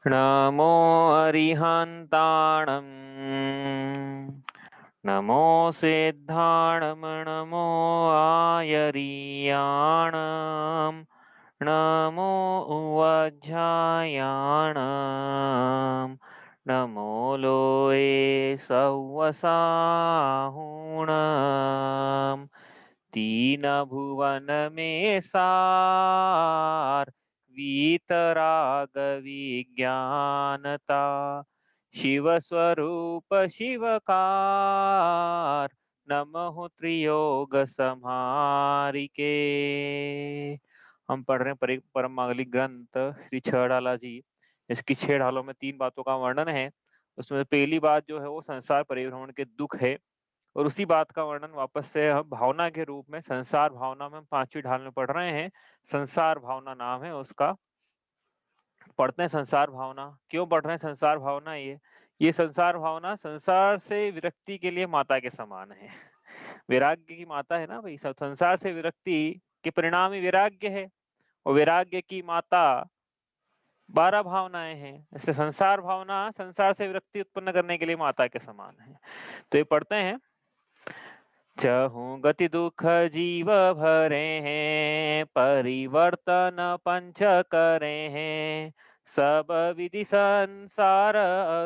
नमो अरिहन्ताणं नमो सिद्धाणं नमो आयरीयाणं नमो उवज्झायाणं नमो लोये सव्वसाहुणं तीन भुवन में सार वीतराग विज्ञानता शिव स्वरूप शिवकार नमः त्रियोग समारिके। हम पढ़ रहे हैं परम मांगलिक ग्रंथ श्री छह ढाला जी। इसकी छह ढालों में 3 बातों का वर्णन है। उसमें पहली बात जो है वो संसार परिभ्रमण के दुख है, और उसी बात का वर्णन वापस से हम भावना के रूप में संसार भावना में हम 5वीं ढाल में पढ़ रहे हैं। संसार भावना नाम है उसका। पढ़ते हैं संसार भावना। क्यों पढ़ रहे हैं संसार भावना? ये संसार भावना संसार से विरक्ति के लिए माता के समान है। वैराग्य की माता है ना भाई। सब संसार से विरक्ति के परिणाम ही वैराग्य है, और वैराग्य की माता 12 भावनाएं हैं। इससे संसार भावना संसार से विरक्ति उत्पन्न करने के लिए माता के समान है। तो ये पढ़ते हैं। चहु गति दुख जीव भरे हैं, परिवर्तन पंच करे हैं, सब विधि संसार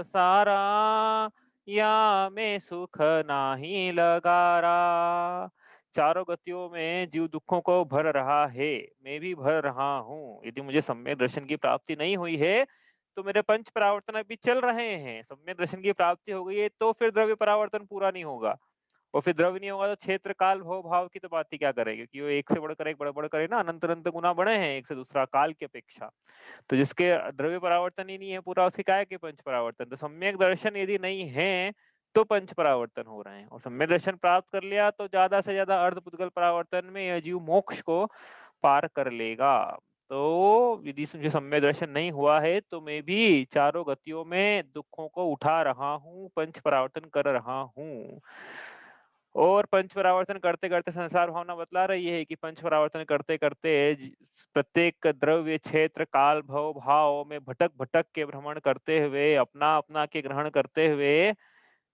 सारा, या में सुख नाही लगारा। चारों गतियों में जीव दुखों को भर रहा है, मैं भी भर रहा हूँ। यदि मुझे सम्यक दर्शन की प्राप्ति नहीं हुई है तो मेरे पंच परावर्तन अभी चल रहे हैं। सम्यक दर्शन की प्राप्ति हो गई है तो फिर द्रव्य परावर्तन पूरा नहीं होगा, और फिर द्रव्य नहीं होगा तो क्षेत्र काल भव भाव की तो बात ही क्या करेगी, क्योंकि वो एक से बढ़कर एक बढ़ करे ना, अनंत अनंत गुना बढ़े हैं एक से दूसरा काल की अपेक्षा। तो जिसके द्रव्य परावर्तन ही नहीं है पूरा, उसके काय के पंच परावर्तन। तो सम्यक दर्शन यदि नहीं है तो पंच परावर्तन हो रहे हैं, और सम्यक दर्शन प्राप्त कर लिया तो ज्यादा से ज्यादा अर्धपुद्गल परावर्तन में यह जीव मोक्ष को पार कर लेगा। तो यदि मुझे सम्यक दर्शन नहीं हुआ है तो मैं भी चारों गतियों में दुखों को उठा रहा हूँ, पंच परावर्तन कर रहा हूँ। और पंच परावर्तन करते करते संसार भावना बतला रही है कि पंच परावर्तन करते करते प्रत्येक द्रव्य क्षेत्र काल भव भाव में भटक भटक के भ्रमण करते हुए अपना अपना के ग्रहण करते हुए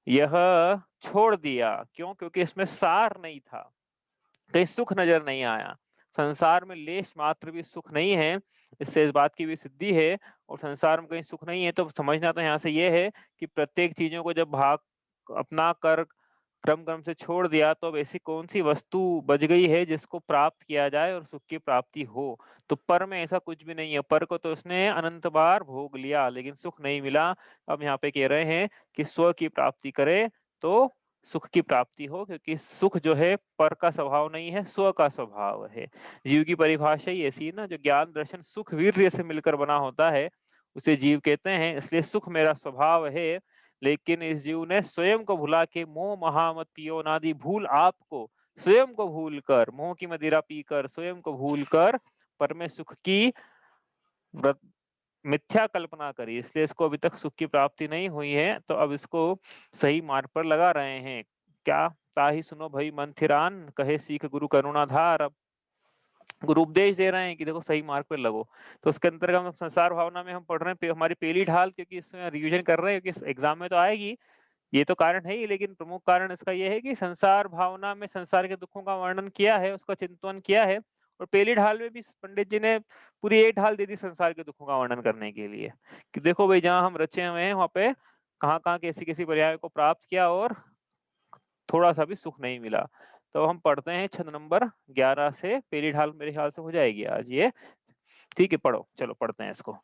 यह छोड़ दिया। क्यों? क्योंकि इसमें सार नहीं था, कहीं सुख नजर नहीं आया। संसार में लेश मात्र भी सुख नहीं है, इससे इस बात की भी सिद्धि है। और संसार में कहीं सुख नहीं है तो समझना तो यहाँ से ये है कि प्रत्येक चीजों को जब भाग अपना कर क्रम क्रम से छोड़ दिया तो अब ऐसी कौन सी वस्तु बच गई है जिसको प्राप्त किया जाए और सुख की प्राप्ति हो। तो पर में ऐसा कुछ भी नहीं है। पर को तो उसने अनंत बार भोग लिया लेकिन सुख नहीं मिला। अब यहाँ पे कह रहे हैं कि स्व की प्राप्ति करे तो सुख की प्राप्ति हो, क्योंकि सुख जो है पर का स्वभाव नहीं है, स्व का स्वभाव है। जीव की परिभाषा ही ऐसी है ना, जो ज्ञान दर्शन सुख वीर्य से मिलकर बना होता है उसे जीव कहते हैं। इसलिए सुख मेरा स्वभाव है, लेकिन इस जीव ने स्वयं को भुला के मोह महामत पियो नादि भूल आपको, स्वयं को भूल कर मोह की मदिरा पीकर स्वयं को भूल कर पर में सुख की मिथ्या कल्पना करी, इसलिए इसको अभी तक सुख की प्राप्ति नहीं हुई है। तो अब इसको सही मार्ग पर लगा रहे हैं। क्या? ताही सुनो भई मंथिरान, कहे सीख गुरु करुणाधार। अब गुरु उपदेश दे रहे हैं कि देखो सही मार्ग पे लगो। तो उसके अंतर्गत हम संसार भावना में हम पढ़ रहे हैं हमारी पहली ढाल, क्योंकि इसमें रिवीजन कर रहे हैं कि एग्जाम में तो आएगी। ये तो कारण है ही, लेकिन प्रमुख कारण इसका यह है कि संसार भावना में संसार के दुखों का वर्णन किया है, उसका चिंतन किया है। और पहली ढाल में भी पंडित जी ने पूरी एक ढाल दे दी संसार के दुखों का वर्णन करने के लिए, कि देखो भाई जहां हम रचे हुए हैं वहां पे कहाँ कहाँ कैसी कैसी पर्याय को प्राप्त किया और थोड़ा सा भी सुख नहीं मिला। तो हम पढ़ते हैं छंद नंबर 11 से। पहली ढाल मेरे ख्याल से हो जाएगी आज ये। ठीक है, पढ़ो, चलो पढ़ते हैं इसको।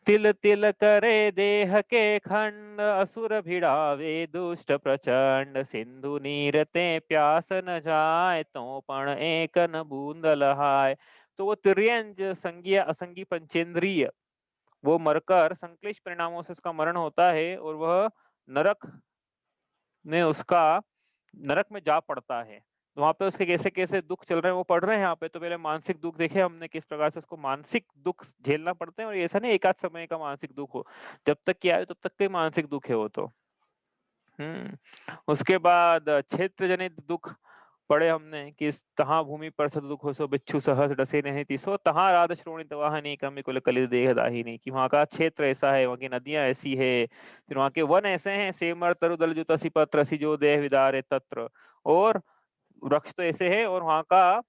तिल तिल करे देह के खंड, असुर भिड़ावे दुष्ट प्रचंड, सिंधु नीर ते प्यास न जाए, तो पण एक न बूंद लहाय। तो वो तिर्यंज संज्ञा असंगी पंचेंद्रिय वो मरकर संक्लिष्ट परिणामों से उसका मरण होता है, और वह नरक में उसका नरक में जा पड़ता है। तो वहां पे उसके कैसे कैसे दुख चल रहे हैं वो पढ़ रहे हैं यहाँ पे। तो पहले मानसिक दुख देखे हमने किस प्रकार से उसको मानसिक दुख झेलना पड़ते हैं, और ऐसा नहीं एक आध समय का मानसिक दुख हो, जब तक कि आयु तब तक के मानसिक दुख है वो तो। उसके बाद क्षेत्र जनित दुख पढ़े हमने कि तहाँ भूमि पर सत दुख हो सो बिच्छू सहस डसे नहीं तीसो, तहाँ राध श्रोणित वाहनी कमि कुल कलित देह दाहिनी। कि वहाँ का क्षेत्र ऐसा है, वहाँ की नदियां ऐसी है, फिर वहाँ के वन ऐसे हैं, सेमर तरु दल जुत असि पत्र असि जो देह विदारे तत्र। और वृक्ष तो ऐसे है, और वहाँ का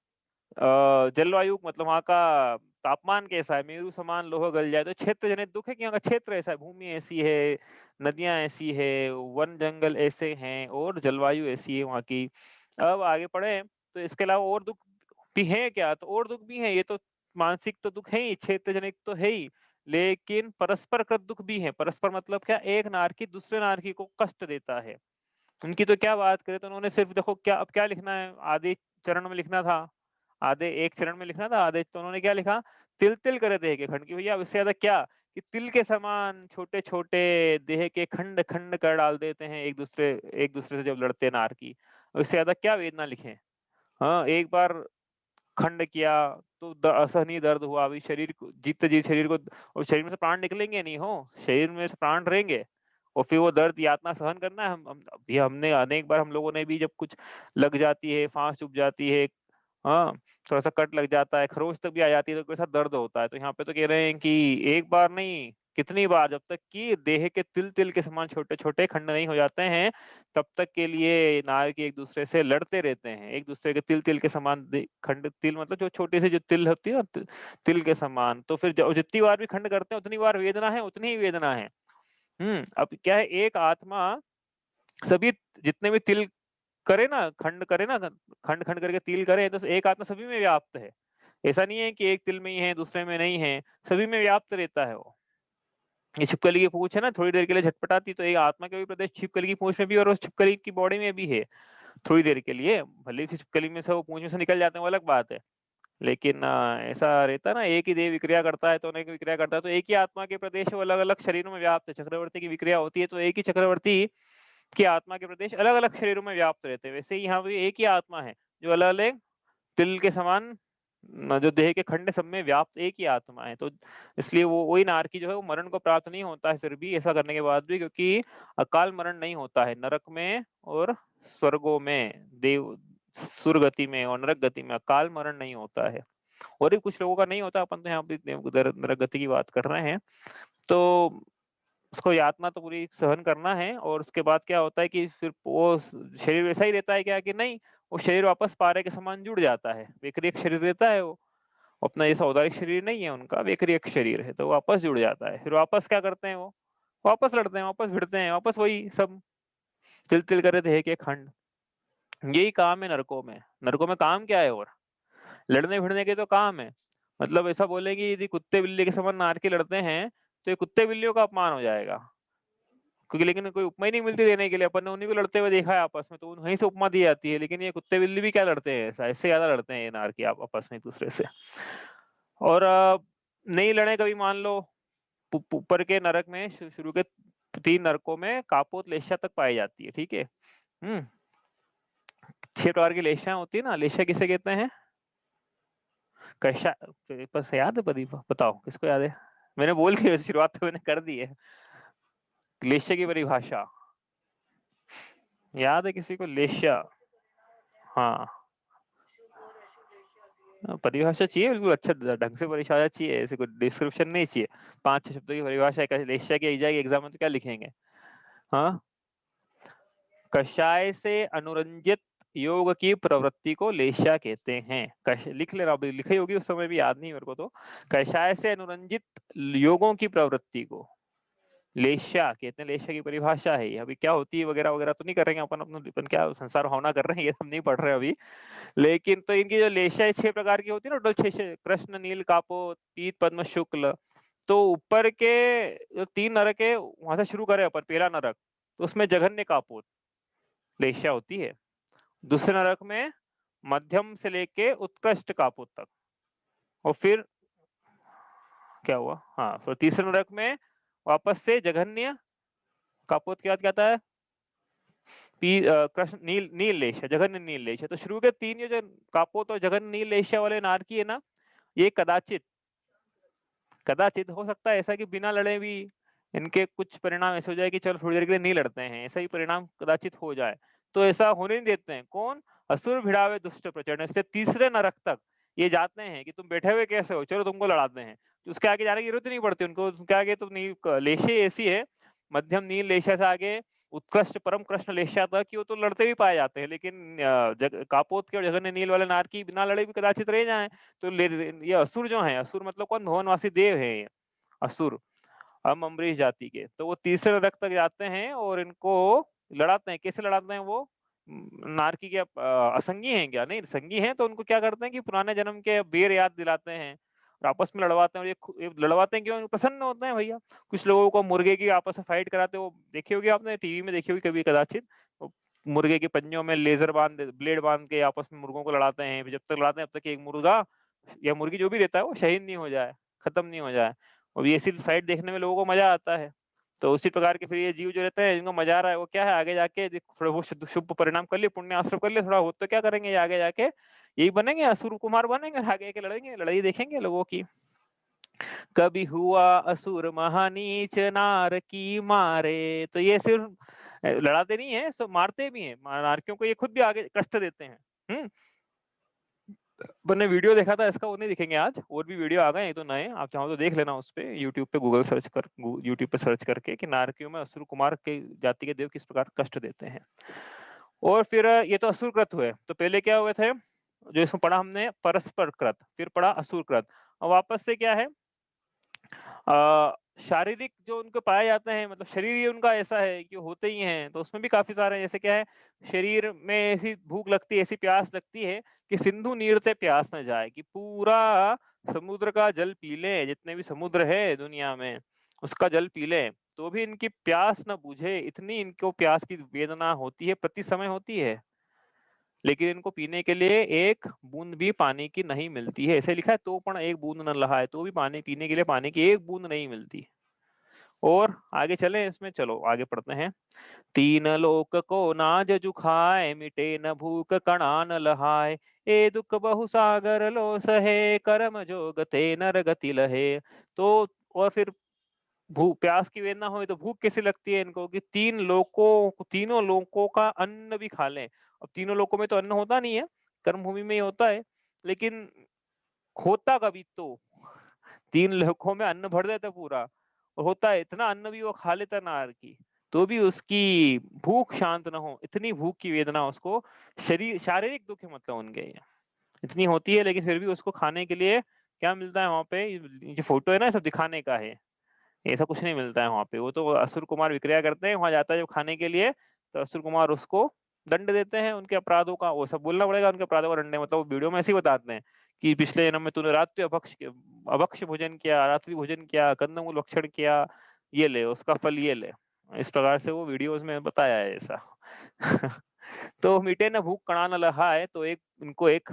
जलवायु मतलब वहाँ का तापमान कैसा है, मेरु समान लोह गल जाए। तो क्षेत्र जनित दुख है कि यहाँ का क्षेत्र ऐसा है, भूमि ऐसी है, नदियां ऐसी है, वन जंगल ऐसे हैं, और जलवायु ऐसी है वहाँ की। अब आगे पढ़े तो इसके अलावा और दुख भी है क्या, तो और दुख भी है। ये तो मानसिक तो दुख है ही, क्षेत्र जनित तो है ही, लेकिन परस्पर कृत दुख भी है। परस्पर मतलब क्या, एक नारकी दूसरे नारकी को कष्ट देता है। उनकी तो क्या बात करें, तो उन्होंने सिर्फ देखो क्या, अब क्या लिखना है, आधे चरण में लिखना था, आधे एक चरण में लिखना था, आधे तो उन्होंने क्या लिखा, तिल तिल करे देह के खंड। की भैया इससे ज्यादा क्या, कि तिल के समान छोटे छोटे देह के खंड खंड कर डाल देते हैं एक दूसरे से जब लड़ते हैं नार की। इससे ज्यादा क्या वेदना लिखे। हाँ, एक बार खंड किया तो असहनीय दर्द हुआ, अभी शरीर को जीते जी शरीर को, और शरीर में से प्राण निकलेंगे नहीं, हो शरीर में से प्राण रहेंगे, और फिर वो दर्द यातना सहन करना है। हम अभी हमने अनेक बार हम लोगों ने भी, जब कुछ लग जाती है, फांस चुभ जाती है, हाँ, थोड़ा-सा कट लग जाता है, खरोच तक भी आ जाती है, तो कैसा दर्द होता है। तो यहाँ पे तो कह रहे हैं कि एक बार नहीं, कितनी बार, जब तक कि देह के तिल-तिल के समान छोटे-छोटे खंड नहीं हो जाते हैं, तब तक के लिए नार के एक-दूसरे से लड़ते रहते हैं। एक-दूसरे के तिल-तिल के समान खंड, तिल मतलब जो छोटी सी जो तिल होती है ना, तिल के समान। तो फिर जितनी बार भी खंड करते हैं, उतनी बार वेदना है, उतनी ही वेदना है। अब क्या है, एक आत्मा सभी जितने भी तिल करे ना, खंड करे ना, खंड खंड करके तिल करे, तो एक आत्मा सभी में व्याप्त है। ऐसा नहीं है कि एक तिल में ही है, दूसरे में नहीं है, सभी में व्याप्त रहता है वो। ये छिपकली की पूंछ है ना, थोड़ी देर के लिए झटपटाती, तो एक आत्मा के भी प्रदेश छिपकली की पूंछ में भी और उस छिपकली की बॉडी में भी है, थोड़ी देर के लिए। भले ही छिपकली में से वो पूंछ में से निकल जाते हैं, वो अलग बात है। लेकिन ऐसा रहता है ना, एक ही देह विक्रिया करता है तो अनेक विक्रिया करता है, तो एक ही आत्मा के प्रदेश वो अलग अलग शरीरों में व्याप्त है। चक्रवर्ती की विक्रिया होती है तो एक ही चक्रवर्ती की आत्मा के प्रदेश अलग अलग शरीरों में व्याप्त रहते हैं। वैसे ही यहाँ भी एक ही आत्मा है, जो अलग अलग तिल के समान जो देह के खंड सब में व्याप्त एक ही आत्मा है। तो इसलिए वो वही नारकी जो है, वो मरण को प्राप्त नहीं होता है फिर भी, ऐसा करने के बाद भी, क्योंकि अकाल मरण नहीं होता है नरक में और स्वर्गों में, देव सुरगति में और नरक गति में अकाल मरण नहीं होता है। और भी कुछ लोगों का नहीं होता, अपन तो यहाँ पे नरक गति की बात कर रहे हैं। तो उसको यातना तो पूरी सहन करना है, और उसके बाद क्या होता है कि फिर वो शरीर वैसा ही रहता है क्या, कि नहीं, वो शरीर वापस पारे के समान जुड़ जाता है। वैक्रियक शरीर रहता है वो, अपना ये औदारिक शरीर नहीं है उनका, वैक्रियक शरीर है, तो वापस जुड़ जाता है। फिर वापस क्या करते हैं वो, वापस लड़ते हैं, वापस भिड़ते हैं, वापस वही सब तिल तिल करे थे एक एक खंड। यही काम है नरकों में। नरकों में काम क्या है, और लड़ने भिड़ने के तो काम है। मतलब ऐसा बोलेंगे यदि कुत्ते बिल्ली के समान नार के लड़ते हैं, तो ये कुत्ते बिल्लियों का अपमान हो जाएगा, क्योंकि लेकिन कोई उपमा ही नहीं मिलती देने के लिए। अपन ने उन्हीं को लड़ते हुए देखा है आपस में, तो वहीं से उपमा दी जाती है। लेकिन ये कुत्ते बिल्ली भी क्या लड़ते हैं, ऐसा इससे ज्यादा लड़ते हैं ये नार की आप आपस में एक दूसरे से। और नहीं लड़े कभी, मान लो ऊपर के नरक में, शुरू के 3 नरकों में कापोत लेशा तक पाई जाती है, ठीक है। 6 प्रकार की लेशाएं होती है ना। लेशा किसे कहते हैं, कैसा, पेपर से याद है प्रदीप, बताओ किसको याद है। मैंने बोल दिया, शुरुआत तो मैंने कर दी है। लेशा की परिभाषा याद है किसी को, लेशा? हाँ, परिभाषा चाहिए, बिल्कुल अच्छा ढंग से परिभाषा चाहिए, ऐसे कोई डिस्क्रिप्शन नहीं चाहिए। 5-6 शब्दों की परिभाषा है, लेशा की जाएगी एग्जाम में तो क्या लिखेंगे। हाँ, कषाय से अनुरंजित योग की प्रवृत्ति को लेशा कहते हैं। लिख लेना, अभी लिखी होगी उस समय भी याद नहीं मेरे को। तो कषाय से अनुरंजित योगों की प्रवृत्ति को लेशा कहते हैं। लेशा की परिभाषा है ये। अभी क्या होती है वगैरह वगैरह तो नहीं करेंगे अपन, अपन क्या संसार भावना कर रहे हैं, ये हम नहीं पढ़ रहे अभी। लेकिन तो इनकी जो लेशा 6 प्रकार की होती है ना, टोटल 6, कृष्ण, नील, कापो, पीत, पद्म, शुक्ल। तो ऊपर के जो 3 नरक है, वहां से शुरू करें अपन, पहला नरक, तो उसमें जघन्य कापोत लेशा होती है। दूसरे नरक में मध्यम से लेके उत्कृष्ट कापोत तक। और फिर क्या हुआ, हाँ, फिर तीसरे नरक में वापस से जघन्य कापोत के बाद क्या आता है, कृष्ण, नील, नील लेशा, जघन्य नील लेशा। तो शुरू के 3 ये जो कापोत और जघन्य नील लेशा वाले नारकी है ना, ये कदाचित कदाचित हो सकता है ऐसा कि बिना लड़े भी इनके कुछ परिणाम ऐसे हो जाए कि चलो थोड़ी देर के लिए नहीं लड़ते हैं, ऐसा ही परिणाम कदाचित हो जाए। तो ऐसा होने नहीं देते हैं। कौन, असुर भिड़ावे दुष्ट प्रचंड, इसलिए तीसरे नरक तक ये जाते हैं कि तुम बैठे हुए कैसे हो, चलो तुमको लड़ाते हैं। तो उसके आगे जाने की जरूरत ही नहीं पड़ती उनको, उसके आगे तो लेशे ऐसी है, मध्यम नील लेशा से आगे उत्कृष्ट परम कृष्ण लेशा तक कि वो तो लड़ते भी पाए जाते हैं, लेकिन कापोत के और जघन्य नील वाले नार की बिना लड़े भी कदाचित रह जाए। तो ये असुर जो है, असुर मतलब कौन, भुवनवासी देव है ये असुर, हम अम्बरीश जाति के, तो वो तीसरे नरक तक जाते हैं और इनको लड़ाते हैं। कैसे लड़ाते हैं वो, नारकी के असंगी हैं क्या, नहीं संगी हैं, तो उनको क्या करते हैं कि पुराने जन्म के बेर याद दिलाते हैं और आपस में लड़वाते हैं। और ये लड़वाते हैं क्यों, प्रसन्न होते हैं भैया। कुछ लोगों को मुर्गे की आपस में फाइट कराते हो, देखी होगी आपने, टीवी में देखी होगी कभी कदाचित, मुर्गे के पंजों में लेजर ब्लेड बांध के आपस में मुर्गों को लड़ाते हैं। जब तक लड़ाते हैं तब तक एक मुर्गा या मुर्गी जो भी रहता है वो शहीद नहीं हो जाए, खत्म नहीं हो जाए। और ये सिर्फ फाइट देखने में लोगों को मजा आता है। तो उसी प्रकार के फिर ये जीव जो रहते हैं, जिनको मजा आ रहा है, वो क्या है, आगे जाके थोड़ा वो शुभ परिणाम कर लिए, पुण्य आश्रम कर लिए थोड़ा, हो तो क्या करेंगे ये आगे जाके, यही बनेंगे असुर कुमार बनेंगे, आगे के लड़ेंगे, लड़ाई देखेंगे लोगों की। कभी हुआ असुर महानीच नार की मारे, तो ये सिर्फ लड़ाते नहीं है, सब मारते भी हैं, नारकियों को ये खुद भी आगे कष्ट देते हैं। मैंने वीडियो देखा था इसका, वो नहीं दिखेंगे आज, और भी वीडियो आ गए हैं तो नए, आप चाहो तो देख लेना उस पे, यूट्यूब पे गूगल सर्च कर, यूट्यूब पे सर्च करके कि नारकियों में असुर कुमार के जाति के देव किस प्रकार कष्ट देते हैं। और फिर ये तो असुर कृत हुए, तो पहले क्या हुए थे, जो इसमें पढ़ा हमने परस्पर कृत, फिर पढ़ा असुर कृत। अब वापस से क्या है, शारीरिक जो उनको पाए जाते हैं, मतलब शरीर ही उनका ऐसा है कि होते ही हैं, तो उसमें भी काफी सारे, जैसे क्या है, शरीर में ऐसी भूख लगती है, ऐसी प्यास लगती है कि सिंधु नीर से प्यास न जाए, कि पूरा समुद्र का जल पी ले, जितने भी समुद्र है दुनिया में उसका जल पी ले, तो भी इनकी प्यास न बुझे, इतनी इनको प्यास की वेदना होती है, प्रति समय होती है, लेकिन इनको पीने के लिए एक बूंद भी पानी की नहीं मिलती है। ऐसे लिखा है, तो पण एक बूंद न रहा है, तो भी पानी पीने के लिए पानी की एक बूंद नहीं मिलती। और आगे चले इसमें, चलो आगे पढ़ते हैं। तीन लोक को नाज जुखाए, मिटे न भूख कणा न लहाय, ए दुख बहु सागर लो सहे, कर्म जोग ते नर गति लहे। तो और फिर प्यास की वेदना हो तो भूख कैसे लगती है इनको, कि तीनों लोकों का अन्न भी खा लें। अब तीनों लोकों में तो अन्न होता नहीं है, कर्म भूमि में ही होता है, लेकिन होता कभी तो तीन लोकों में अन्न भर देता पूरा, और होता है इतना अन्न भी वो खा लेता नार की, तो भी उसकी भूख शांत ना हो, इतनी भूख की वेदना उसको, शरीर शारीरिक दुख है मतलब उनके इतनी होती है, लेकिन फिर भी उसको खाने के लिए क्या मिलता है वहां पे, जो फोटो है ना सब दिखाने का है, ऐसा कुछ नहीं मिलता है वहां पे। वो तो असुर कुमार विक्रिया करते हैं, वहां जाता है जब खाने के लिए, तो असुर कुमार उसको दंड देते हैं उनके अपराधों का, वो सब बोलना पड़ेगा उनके अपराधों का दंड, मतलब वो वीडियो में ऐसे ही बताते हैं कि पिछले जन्म में तूने रात्रि अभक्ष भोजन किया, रात्रि भोजन किया, कंदमूल भक्षण किया, ये ले उसका फल ये ले, इस प्रकार से वो वीडियोस में बताया है ऐसा। तो मिटे न भूख कणा न लहाए, तो एक उनको एक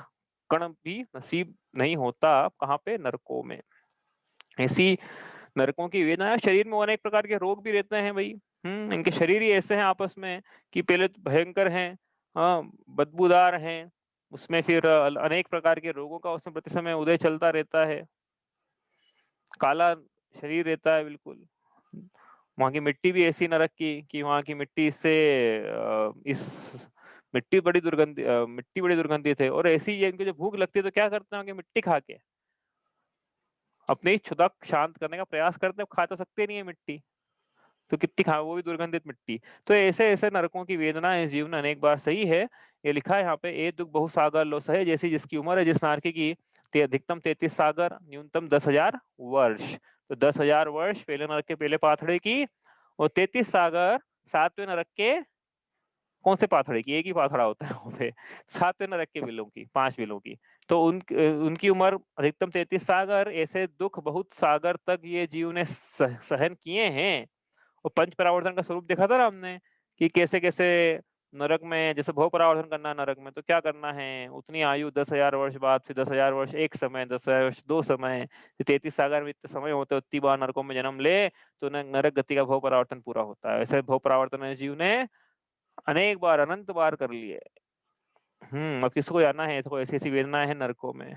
कण भी नसीब नहीं होता, कहाँ पे, नरकों में। ऐसी नरकों की वेदना है, शरीर में अनेक प्रकार के रोग भी रहते हैं भाई। इनके शरीर ही ऐसे हैं आपस में कि पहले तो भयंकर हैं, हाँ बदबूदार हैं, उसमें फिर अनेक प्रकार के रोगों का उसमें प्रति समय उदय चलता रहता है, काला शरीर रहता है बिल्कुल। वहां की मिट्टी भी ऐसी नरक की कि वहां की मिट्टी इससे इस मिट्टी बड़ी दुर्गंधित है। और ऐसी ये इनको जो भूख लगती है तो क्या करते हैं कि मिट्टी खा के अपनी क्षुधक शांत करने का प्रयास करते हैं, खा तो सकते नहीं है मिट्टी, तो कितनी खा, वो भी दुर्गंधित मिट्टी। तो ऐसे ऐसे नरकों की वेदना इस जीवन में अनेक बार सही है। ये लिखा है यहाँ पे, ए दुख बहु सागर लो सहे, जैसी जिसकी उम्र है, जिस नारकी की अधिकतम 33 सागर, न्यूनतम 10,000 वर्ष। तो 10,000 वर्ष पहले नरक के पहले पाथड़े की, और 33 सागर सातवें नरक के, कौन से पाथड़े की, एक ही पाथड़ा होता है वहां पे, सातवें नरक के बिलों की, 5 बिलों की। तो उनकी उम्र अधिकतम 33 सागर, ऐसे दुख बहुत सागर तक ये जीव ने सहन किए हैं। और पंच परावर्तन का स्वरूप देखा था ना हमने, कि कैसे कैसे नरक में, जैसे भव परावर्तन करना है नरक में, तो क्या करना है, उतनी आयु 10,000 वर्ष बाद, फिर 10,000 वर्ष एक समय, 10,000 वर्ष दो समय, 33 सागर में इतने समय होते, उतनी बार नरकों में जन्म ले तो नरक गति का भव परावर्तन पूरा होता है। ऐसे भव परावर्तन जीव ने अनेक बार, अनंत बार कर लिए। अब किसको जाना है, तो ऐसी ऐसी वेदना है नरकों में।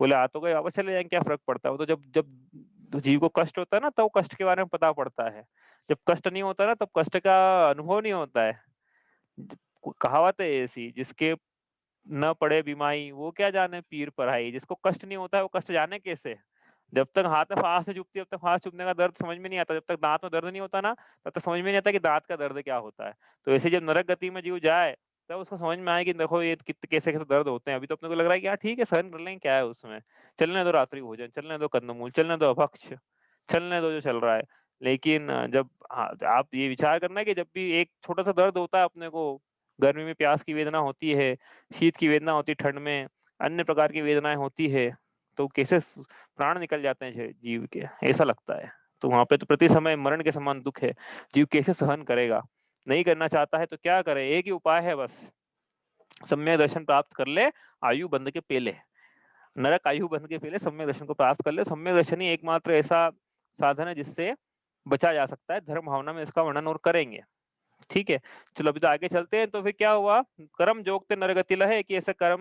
बोले आ तो गए, वापस चले जाएंगे, क्या फर्क पड़ता है। वो तो जब जब जीव को कष्ट होता है ना, तब कष्ट के बारे में पता पड़ता है, जब कष्ट नहीं होता ना तब कष्ट का अनुभव नहीं होता है। कहावत है ऐसी, जिसके न पड़े बीमाई, वो क्या जाने पीर पराई। जिसको कष्ट नहीं होता है वो कष्ट जाने कैसे। जब तक हाथ में फांस नहीं चुभती, तब तक फांस चुभने का दर्द समझ में नहीं आता। जब तक दांत में दर्द नहीं होता ना, तब तक समझ में नहीं आता कि दांत का दर्द क्या होता है। तो ऐसे जब नरक गति में जीव जाए, तब उसको समझ में आए कि देखो ये कैसे कैसे दर्द होते हैं। अभी तो अपने को लग रहा है कि यार ठीक है, सहन कर लेंगे, क्या है उसमें, चलने दो रात्रि भोजन, चलने दो कंदमूल, चलने दो अभक्ष, चलने दो जो चल रहा है। लेकिन जब आप ये विचार करना है कि जब भी एक छोटा सा दर्द होता है अपने को, गर्मी में प्यास की वेदना होती है, शीत की वेदना होती है, ठंड में अन्य प्रकार की वेदनाएं होती है, तो कैसे प्राण निकल जाते हैं जीव के, ऐसा लगता है। तो वहां पे तो प्रति समय मरण के समान दुख है। जीव कैसे सहन करेगा। नहीं करना चाहता है तो क्या करे, एक ही उपाय है बस, सम्यक दर्शन प्राप्त कर ले आयु बंध के पहले। नरक आयु बंध के पहले सम्यक दर्शन को प्राप्त कर ले। सम्यक दर्शन ही एकमात्र ऐसा साधन है जिससे बचा जा सकता है। धर्म भावना में इसका वर्णन और करेंगे। ठीक है, चलो अभी तो आगे चलते हैं। तो फिर क्या हुआ, कर्म जोगते नरगति लहे, कि ऐसे कर्म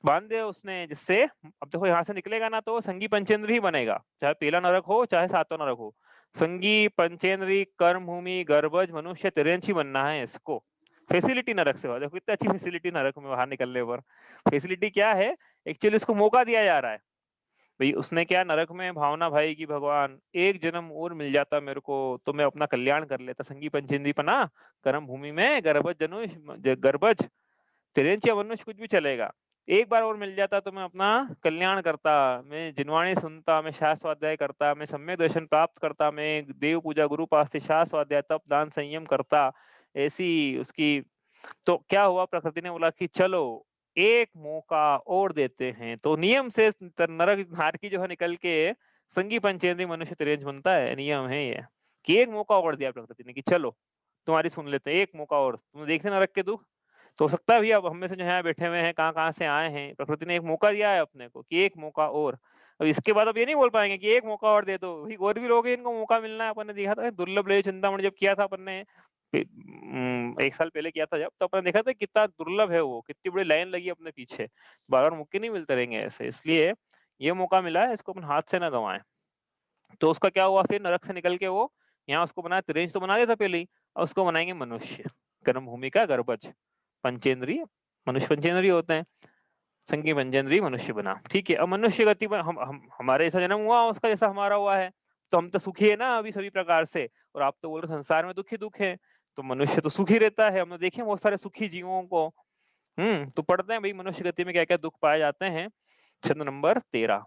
बांध दिया उसने जिससे, अब देखो यहाँ से निकलेगा ना तो संगी पंचेंद्र ही बनेगा, चाहे पहला नरक हो चाहे सातवां नरक हो। संगी पंचेंद्री कर्म भूमि गर्भज मनुष्य तिरंची बनना है इसको। फैसिलिटी नरक से, देखो कितनी अच्छी फैसिलिटी नरक में बाहर निकलने पर। फैसिलिटी क्या है, एक्चुअली उसको मौका दिया जा रहा है। भाई उसने क्या नरक में भावना भाई की भगवान एक जन्म और मिल जाता मेरे को तो मैं अपना कल्याण कर लेता। संगी पंचेंद्री पना कर्म भूमि में गर्भज जनुष, गर्भज तिरंची मनुष्य कुछ भी चलेगा, एक बार और मिल जाता तो मैं अपना कल्याण करता। मैं जिनवाणी सुनता, मैं शास्त्र स्वाध्याय करता, मैं सम्यक दर्शन प्राप्त करता, मैं देव पूजा गुरु पास से शास्त्र स्वाध्याय तप दान संयम करता। ऐसी उसकी। तो क्या हुआ, प्रकृति ने बोला कि चलो एक मौका और देते हैं। तो नियम से नरक हार जो है निकल के संगी पंचेंद्री मनुष्य तिरंज बनता है। नियम है ये कि एक मौका और दिया प्रकृति ने कि चलो तुम्हारी सुन लेते हैं, एक मौका और। तुम देखते नरक के दुख, तो हो सकता है भी अब हम में से जो है बैठे हुए हैं, कहाँ कहाँ से आए हैं, प्रकृति ने एक मौका दिया है अपने को कि एक मौका और। अब इसके बाद अब ये नहीं बोल पाएंगे कि एक मौका और दे दो, भाई और भी लोग हैं इनको मौका मिलना है। अपन ने देखा था दुर्लभ ले चिंतामणि जब किया था अपन ने, एक साल पहले किया था जब, तो अपन ने देखा था कितना दुर्लभ है वो, कितनी बड़ी लाइन लगी अपने पीछे। बार बार मौके नहीं मिलते रहेंगे ऐसे, इसलिए ये मौका मिला है, इसको अपन हाथ से ना गंवाएं। तो उसका क्या हुआ फिर, नरक से निकल के वो यहाँ उसको बनाया, त्रिंश तो बना दिया था पहले ही, और उसको बनाएंगे मनुष्य। कर्म भूमि का गर्भज पंचेंद्रिय, मनुष्य पंचेंद्रिय होते हैं, संगी पंचेंद्रिय मनुष्य बना। ठीक है, अब मनुष्य गति पर हम हमारे ऐसा जन्म हुआ उसका जैसा हमारा हुआ है, तो हम तो सुखी है ना अभी सभी प्रकार से। और आप तो बोल रहे संसार में दुख ही दुख है, तो मनुष्य तो सुखी रहता है। हमने देखे बहुत सारे सुखी जीवों को। तो पढ़ते हैं भाई मनुष्य गति में क्या क्या दुख पाए जाते हैं। छंद नंबर 13।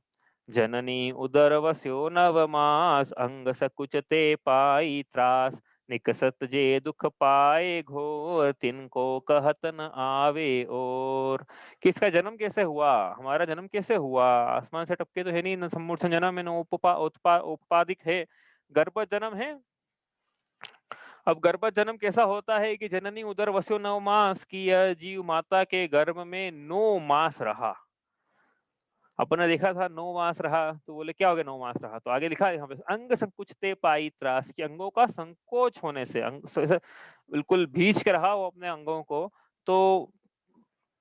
जननी उदर वस्यो नवमास, अंग सकुचते पाई त्रास, निकसत जे दुख पाए घोर, तिनको कहत न आवे और। किसका जन्म कैसे हुआ, हमारा जन्म कैसे हुआ, आसमान से टपके तो है नहीं, न सम्मूर्छन जन्म है, न उपपादिक है, गर्भ जन्म है। अब गर्भ जन्म कैसा होता है कि जननी उदर वस्यो 9 मास, की यह जीव माता के गर्भ में 9 मास रहा। अपन ने देखा था 9 मास रहा, तो बोले क्या हो गया 9 मास रहा, तो आगे लिखा है यहाँ पे अंग संकुचते पाई त्रास, की अंगों का संकोच होने से, बिल्कुल भींच के रहा वो अपने अंगों को। तो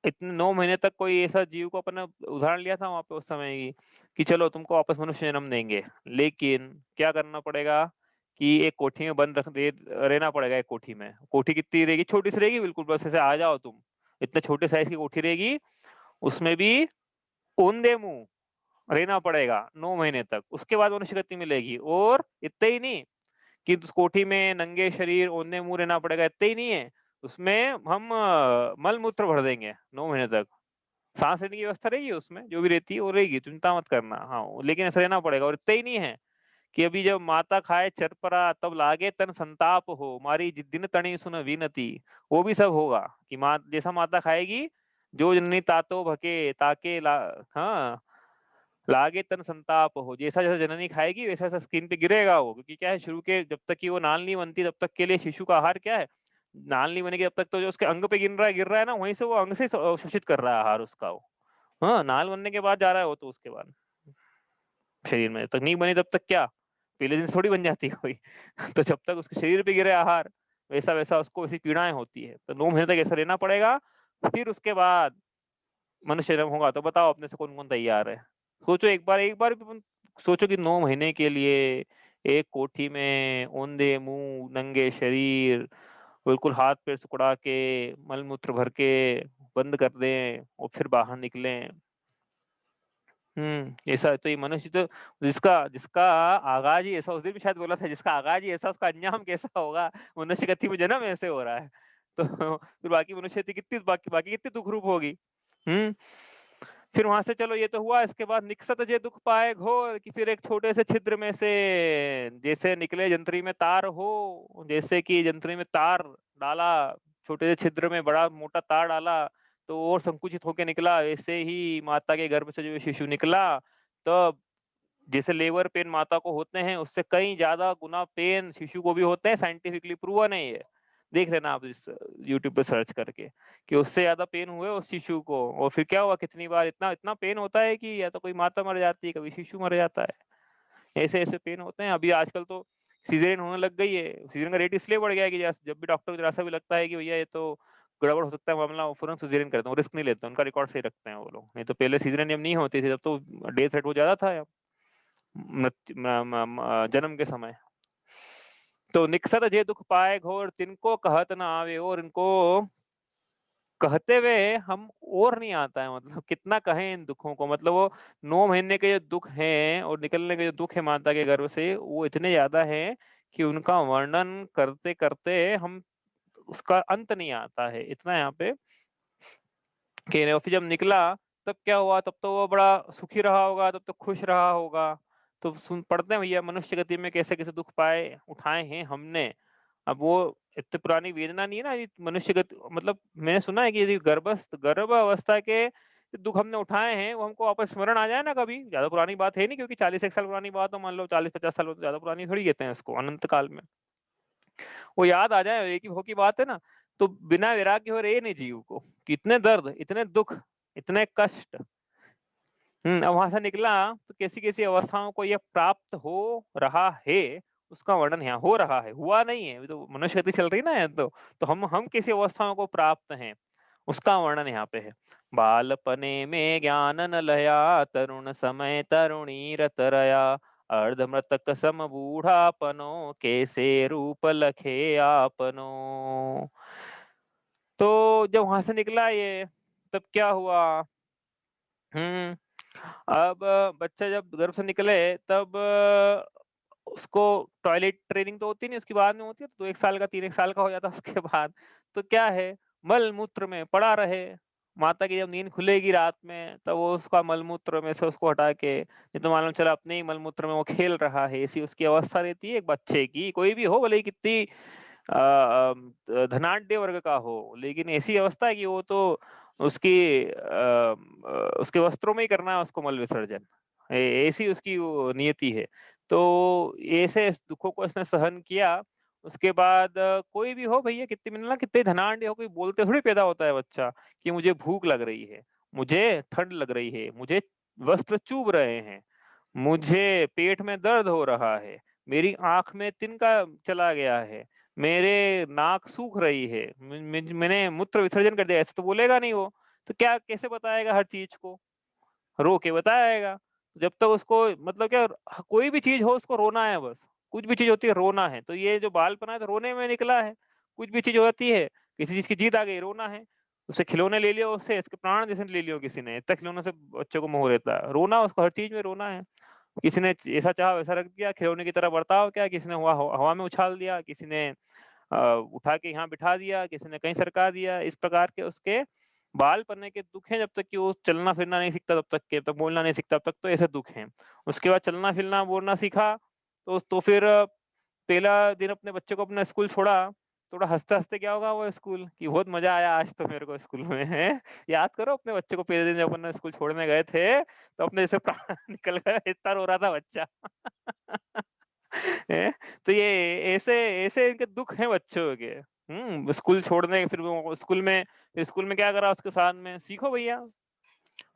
इतने 9 महीने तक कोई ऐसा जीव को अपन ने उदाहरण लिया था वहां पे उस समय की, कि चलो तुमको वापस मनुष्य जन्म देंगे, लेकिन क्या करना पड़ेगा कि एक कोठी में बंद रहना पड़ेगा। एक कोठी में, कोठी कितनी रहेगी, छोटी सी रहेगी बिल्कुल, बस ऐसे आ जाओ तुम, इतने छोटे साइज की कोठी रहेगी, उसमें भी औंधे मुंह रहना पड़ेगा 9 महीने तक। उसके बाद मनुष्य गति मिलेगी। और इतना ही नहीं कि उस कोठी में नंगे शरीर औंधे मुंह रहना पड़ेगा, इतना ही नहीं है, उसमें हम मल मूत्र भर देंगे 9 महीने तक। सांस लेने की व्यवस्था रहेगी उसमें, जो भी रहती है वो रहेगी, चिंता मत करना। हाँ, लेकिन ऐसा रहना पड़ेगा। और इतना ही नहीं है कि अभी जब माता खाए चरपरा, तब लागे तन संताप हो, मारी दिन तणी सुन विनती, वो भी सब होगा कि माँ जैसा माता खाएगी, जो जननी तातो भके ताके हाँ, लागे तन संताप हो, जैसा जैसा जननी खाएगी वैसा वैसा स्किन पे गिरेगा वो। क्योंकि क्या है, शुरू के जब तक कि वो नाल नहीं बनती तब तक के लिए शिशु का आहार क्या है, नाल नहीं बनेगी तब तक तो जो उसके अंग पे गिर रहा है ना, वहीं से वो अंग से शोषित कर रहा है आहार उसका वो। हाँ, नाल बनने के बाद जा रहा है वो, तो उसके बाद शरीर में, जब तक नहीं बनी तब तक क्या पहले दिन से थोड़ी बन जाती है कोई। तो जब तक उसके शरीर पे गिरे आहार, वैसा वैसा उसको वैसी पीड़ाएं होती है। तो 9 महीने तक ऐसा रहना पड़ेगा। फिर उसके बाद मनुष्य जन्म होगा। तो बताओ अपने से कौन कौन तैयार है। सोचो एक बार भी सोचो कि 9 महीने के लिए एक कोठी में औंधे मुंह, नंगे शरीर, बिल्कुल हाथ पैर सुकड़ा के, मल मूत्र भर के, बंद कर दें और फिर बाहर निकलें। ऐसा तो ये मनुष्य तो जिसका जिसका आगाज़ ही ऐसा, उस दिन भी शायद बोला था, जिसका आगाज़ ही ऐसा उसका अंजाम कैसा होगा, मनुष्य गति में जन्म ऐसे हो रहा है। तो फिर बाकी मनुष्य थी कितनी बाकी बाकी कितनी दुखरूप होगी। हुँ। फिर वहाँ से चलो ये तो हुआ, इसके बाद निकसत जे दुःख पाए घोर, कि फिर एक छोटे से छिद्र में से जैसे निकले जंतरी में तार हो, जैसे कि जंतरी में तार डाला, छोटे से छिद्र में बड़ा मोटा तार डाला, तो और संकुचित होके निकला, वैसे ही माता के गर्भ से जो शिशु निकला, तब जैसे लेबर पेन माता को होते हैं, उससे कई ज़्यादा गुना पेन शिशु को भी होते हैं, साइंटिफिकली प्रूवन है ये। देख लेना आप इस यूट्यूब पे सर्च करके, कि उससे ज़्यादा पेन हुए उस शिशु को, और फिर क्या हुआ, कितनी बार इतना इतना पेन होता है कि या तो कोई माता मर जाती है, कभी शिशु मर जाता है। ऐसे-ऐसे पेन होते हैं। अभी आजकल तो सिज़ेरियन होने लग गई है। सिज़ेरियन का रेट इसलिए बढ़ गया है कि जब भी डॉक्टर को ज़रा-सा भी लगता है कि भैया ये तो गड़बड़ हो सकता है मामला, वो फ़ौरन सिज़ेरियन करते हैं, वो रिस्क नहीं लेते, उनका रिकॉर्ड सही रखते हैं वो लोग। नहीं तो पहले सिज़ेरियन जब नहीं होती थी, तब तो डेथ रेट बहुत ज़्यादा था मृत्यु म म म जन्म के समय। तो निकसत जे दुःख पाए घोर, तिनको कहत न आवे, और इनको कहते हुए हम और नहीं आता है, मतलब कितना कहें इन दुखों को, मतलब वो 9 महीने के जो दुख हैं और निकलने के जो दुख है माता के गर्भ से, वो इतने ज़्यादा हैं कि उनका वर्णन करते-करते हम उसका अंत नहीं आता है। इतना यहाँ पे कि और फिर जब निकला, तब क्या हुआ, तब तो वो बड़ा सुखी रहा होगा, तब तो खुश रहा होगा। तो सुन पढ़ते हैं भैया, मनुष्य गति में कैसे-कैसे दुख पाए उठाए हैं हमने। अब वो इतनी पुरानी वेदना नहीं है ना, ये मनुष्य गति, मतलब मैंने सुना है कि यदि गर्भ अवस्था के दुःख हमने उठाए हैं, वो हमको वापस स्मरण आ जाए ना कभी, ज़्यादा पुरानी बात है नहीं, क्योंकि 40 एक साल पुरानी बात हो, मान लो 40-50 साल हो तो ज़्यादा पुरानी थोड़ी कहते हैं इसको, अनंत काल में। वो याद आ जाए, एक ही भों की बात है ना, तो बिना वैराग्य हो रहे नहीं जीव को, कि इतने दर्द, इतने दुःख, इतने कष्ट। अब वहाँ से निकला, तो कैसी-कैसी अवस्थाओं को ये प्राप्त हो रहा है, उसका वर्णन यहाँ हो रहा है, हुआ नहीं है, अभी तो मनुष्य गति चल रही है ना ये तो हम कैसी अवस्थाओं को प्राप्त हैं, उसका वर्णन यहाँ पे है। बालपने में ज्ञान न लया, तरुण समय तरुणी रत रया, अर्धमृतक सम बूढ़ापनो, कैसे रूप लखे आपनो। तो जब वहाँ से निकला ये, तब क्या हुआ? हुँ। अब बच्चा जब गर्भ से निकले, तब उसको टॉयलेट ट्रेनिंग तो होती नहीं, उसके बाद में होती है, तो 1 साल का 3 1 साल का हो जाता है उसके बाद। तो क्या है, मल-मूत्र में पड़ा रहे। माता की जब नींद खुलेगी रात में, तब वो उसका मल-मूत्र में से उसको हटा के, नहीं तो मालूम चला अपने ही मल-मूत्र में वो खेल रहा है, ऐसी उसकी अवस्था रहती है एक बच्चे की। कोई भी हो, भले ही कितनी धनाढ्य वर्ग का हो, लेकिन ऐसी अवस्था है कि वो तो उसकी उसके वस्त्रों में ही करना है उसको मल विसर्जन। ऐसी उसकी वो नियति है। तो ऐसे इस दुखों को इसने सहन किया। उसके बाद कोई भी हो भैया, कितनी मतलब कितने धनाढ्य हो, कोई बोलते थोड़ी पैदा होता है बच्चा कि मुझे भूख लग रही है, मुझे ठंड लग रही है, मुझे वस्त्र चुभ रहे हैं, मुझे पेट में दर्द हो रहा है, मेरी आँख में तिनका चला गया है, मेरे नाक सूख रही है, मैंने मूत्र विसर्जन कर दिया, ऐसे तो बोलेगा नहीं वो। तो क्या कैसे बताएगा हर चीज़ को? रो के बताएगा। जब तक उसको मतलब क्या, कोई भी चीज़ हो उसको रोना है बस। कुछ भी चीज़ होती है रोना है। तो ये जो बालपना है तो रोने में निकला है। कुछ भी चीज़ होती है, किसी चीज़ की जिद आ गई, रोना है। उसे खिलौने ले लिया, उससे इसके प्राण जैसे ले लियो किसी ने, इतना खिलौनों से बच्चों को मोह रहता है। रोना, उसको हर चीज़ में रोना है। किसी ने ऐसा चाहा वैसा रख दिया, खिलौने की तरह बर्ताव किया, किसी ने हवा हवा में उछाल दिया, किसी ने उठा के यहाँ बिठा दिया, किसी ने कहीं सरका दिया। इस प्रकार के उसके बाल पन्ने के दुःख हैं, जब तक कि वो चलना-फिरना नहीं सीखता तब तक के, तब बोलना नहीं सीखता तब तक तो ऐसे दुःख हैं। उसके बाद चलना-फिरना, बोलना सीखा, तो फिर पहला दिन अपने बच्चे को अपना स्कूल छोड़ा, थोड़ा हँसते-हँसते गया होगा वो स्कूल कि बहुत मज़ा आया आज तो मेरे को स्कूल में, हैं? याद करो अपने बच्चे को पहले दिन जब अपन स्कूल छोड़ने गए थे, तो अपने जैसे प्राण निकल गए, इतना रो रहा था बच्चा। हैं? तो ये ऐसे ऐसे इनके दुःख हैं बच्चों के। स्कूल छोड़ने फिर वो स्कूल में क्या करा उसके साथ में, सीखो भैया।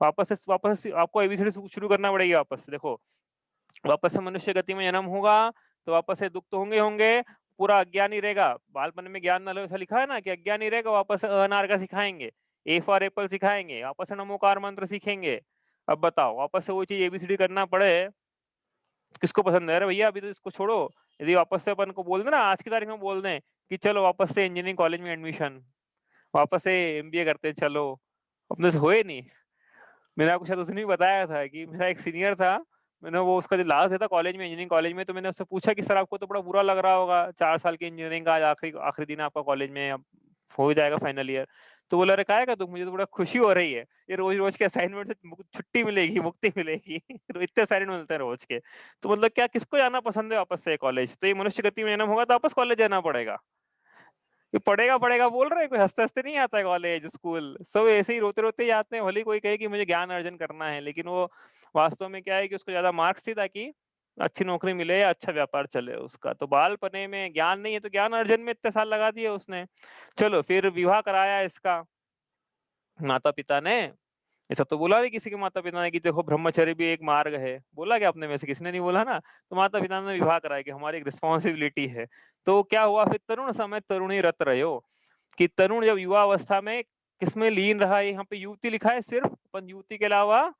वापस से आपको एबीसीडी शुरू करना पड़ेगी वापस से। देखो, वापस से मनुष्य गति में जन्म होगा, तो वापस से दुःख तो होंगे होंगे, पूरा अज्ञानी रहेगा। बालपन में ज्ञान न लो ऐसा लिखा है ना, कि अज्ञानी रहेगा, वापस से अनार का सिखाएँगे, ए फॉर एप्पल सिखाएँगे, वापस से नमोकार मंत्र सीखेंगे। अब बताओ, वापस से वही चीज़ एबीसीडी करना पड़े, किसको पसंद है? अरे भैया अभी तो इसको छोड़ो, यदि वापस से अपन को बोल दें ना, आज की तारीख में बोल दें कि चलो वापस से इंजीनियरिंग कॉलेज में एडमिशन, वापस से एमबीए करते हैं चलो, अपने से हुए नहीं। मैंने आपको शायद उस दिन भी बताया था कि मेरा एक सीनियर था, मैंने वो उसका जो लास्ट डे था कॉलेज में, इंजीनियरिंग कॉलेज में, तो मैंने उससे पूछा कि सर आपको तो बड़ा बुरा लग रहा होगा, 4 साल की इंजीनियरिंग का आज आखिरी आखिरी दिन है आपका कॉलेज में, अब हो जाएगा फाइनल ईयर। तो बोला, "अरे काहे का दुःख, मुझे तो बड़ा खुशी हो रही है। ये रोज़-रोज़ के असाइनमेंट से छुट्टी मिलेगी, मुक्ति मिलेगी।" इतने असाइनमेंट मिलते हैं रोज़ के। तो मतलब क्या किसको जाना पसंद है वापस से कॉलेज? तो ये मनुष्य गति में जन्म होगा तो वापस कॉलेज जाना पड़ेगा। ये पढ़ेगा-पढ़ेगा बोल रहे हैं, कोई हँसते-हँसते नहीं आता है कॉलेज, स्कूल। सब ऐसे ही रोते-रोते ही आते हैं, भले ही कोई कहे कि मुझे ज्ञान अर्जन करना है, लेकिन वो वास्तव में क्या है कि उसको ज़्यादा मार्क्स चाहिए ताकि अच्छी नौकरी मिले या अच्छा व्यापार चले उसका। तो बालपने में ज्ञान नहीं है, तो ज्ञान अर्जन में इतने साल लगा दिए उसने। चलो फिर विवाह कराया इसका माता-पिता ने। ऐसा तो बोला नहीं किसी के माता-पिता ने कि देखो ब्रह्मचर्य भी एक मार्ग है। बोला क्या आपने में से किसी ने नहीं बोला ना? तो माता-पिता ने विवाह कराया कि हमारी एक रिस्पॉन्सिबिलिटी है। तो क्या हुआ फिर तरुण समय तरुणी रत रह्यो, कि तरुण जब युवा अवस्था में किसमें लीन रहा है, यहाँ पे युवती लिखा है सिर्फ, अपन युवती के अलावा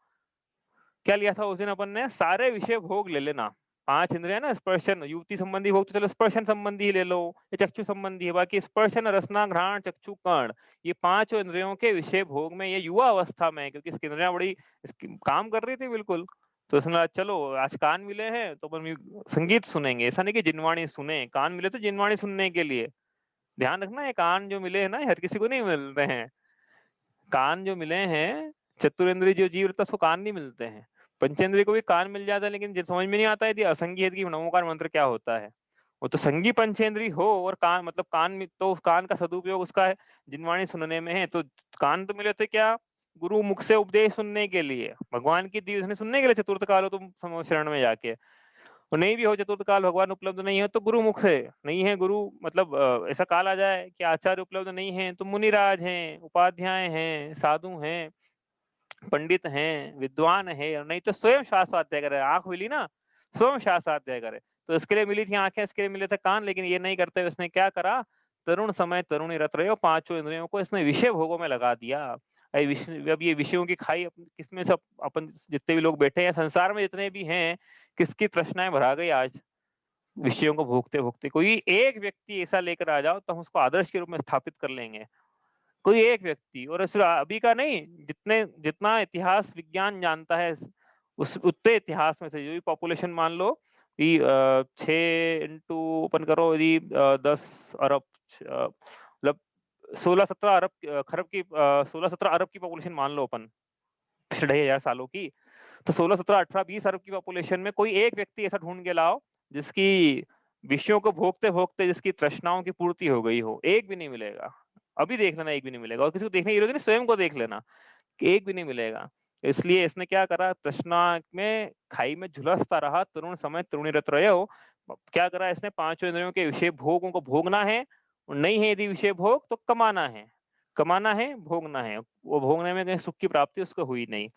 क्या लिया था उस दिन अपन ने, सारे विषय भोग ले लेना। 5 इंद्रियाँ ना, स्पर्शन, युवती संबंधी भोग तो चलो स्पर्शन संबंधी ही ले लो, ये चक्षु संबंधी है, बाकी स्पर्शन, रसना, घ्राण, चक्षु, कर्ण, ये 5 इंद्रियों के विषय भोग में ये युवा अवस्था में है, क्योंकि इसकी इंद्रियाँ बड़ी इसकी काम कर रही थी बिल्कुल। तो उसने कहा चलो आज कान मिले हैं तो अपन संगीत सुनेंगे। ऐसा नहीं कि जिनवाणी सुने, कान मिले तो जिनवाणी सुनने के लिए। ध्यान रखना, ये कान जो मिले हैं ना, ये हर किसी को नहीं मिलते हैं। कान जो मिले हैं, चतुरेंद्रिय जो जीव रहता है उसको कान नहीं मिलते हैं। पंचेंद्रिय को भी कान मिल जाता है, लेकिन समझ में नहीं आता है कि असंगी है कि नमोकार मंत्र क्या होता है। वो तो संगी पंचेंद्रिय हो और कान मतलब कान में, तो उस कान का सदुपयोग उसका है जिनवाणी सुनने में है। तो कान तो मिले थे क्या, गुरु मुख से उपदेश सुनने के लिए, भगवान की दी सुनने के लिए, चतुर्थ काल हो तुम शरण में जाके। और नहीं भी हो चतुर्थ काल, भगवान उपलब्ध नहीं है तो गुरु मुख से, नहीं है गुरु मतलब ऐसा काल आ जाए कि आचार्य उपलब्ध नहीं है तो मुनिराज हैं, उपाध्याय हैं, साधु हैं, पंडित हैं, विद्वान है, और नहीं तो स्वयं शास्त्राध्याय करे। आंख मिली ना, स्वयं शास्त्राध्याय करे। तो इसके लिए मिली थी आंखें, इसके लिए मिले थे कान, लेकिन ये नहीं करते हुए इसने क्या करा, तरुण समय तरुणी रत रहे हो, पांचों इंद्रियों को इसने विषय भोगों में लगा दिया। अब ये विषयों की खाई किसमें सब अपन जितने भी लोग बैठे हैं संसार में, जितने भी हैं, किसकी तृष्णाएं भरा गई आज विषयों को भोगते भोगते। कोई एक व्यक्ति ऐसा लेकर आ जाओ तो हम उसको आदर्श के रूप में स्थापित कर लेंगे। कोई एक व्यक्ति, और सिर्फ अभी का नहीं, जितने जितना इतिहास विज्ञान जानता है, उस उतने इतिहास में से जो भी पॉपुलेशन मान लो कि 6 इंटू ओपन करो यदि 10 अरब मतलब 16-17 अरब खरब की 16-17 अरब की पॉपुलेशन मान लो अपन पिछले 2,500 सालों की। तो 16, 17, 18, 20 अरब की पॉपुलेशन में कोई एक व्यक्ति ऐसा ढूंढ के लाओ जिसकी विषयों को भोगते भोगते जिसकी तृष्णाओं की पूर्ति हो गई हो, एक भी नहीं मिलेगा। अभी देख लेना, एक भी नहीं मिलेगा, और किसी को देखने की जरूरत नहीं, स्वयं को देख लेना कि एक भी नहीं मिलेगा। इसलिए इसने क्या करा, तृष्णा में खाई में झुलसता रहा, तरुण समय तरुणी रत रहे हो। क्या करा इसने, पांचों इंद्रियों के विषय भोगों को भोगना है, और नहीं है यदि विषय भोग तो कमाना है, कमाना है, भोगना है। वो भोगने में कहीं सुख की प्राप्ति उसको हुई नहीं।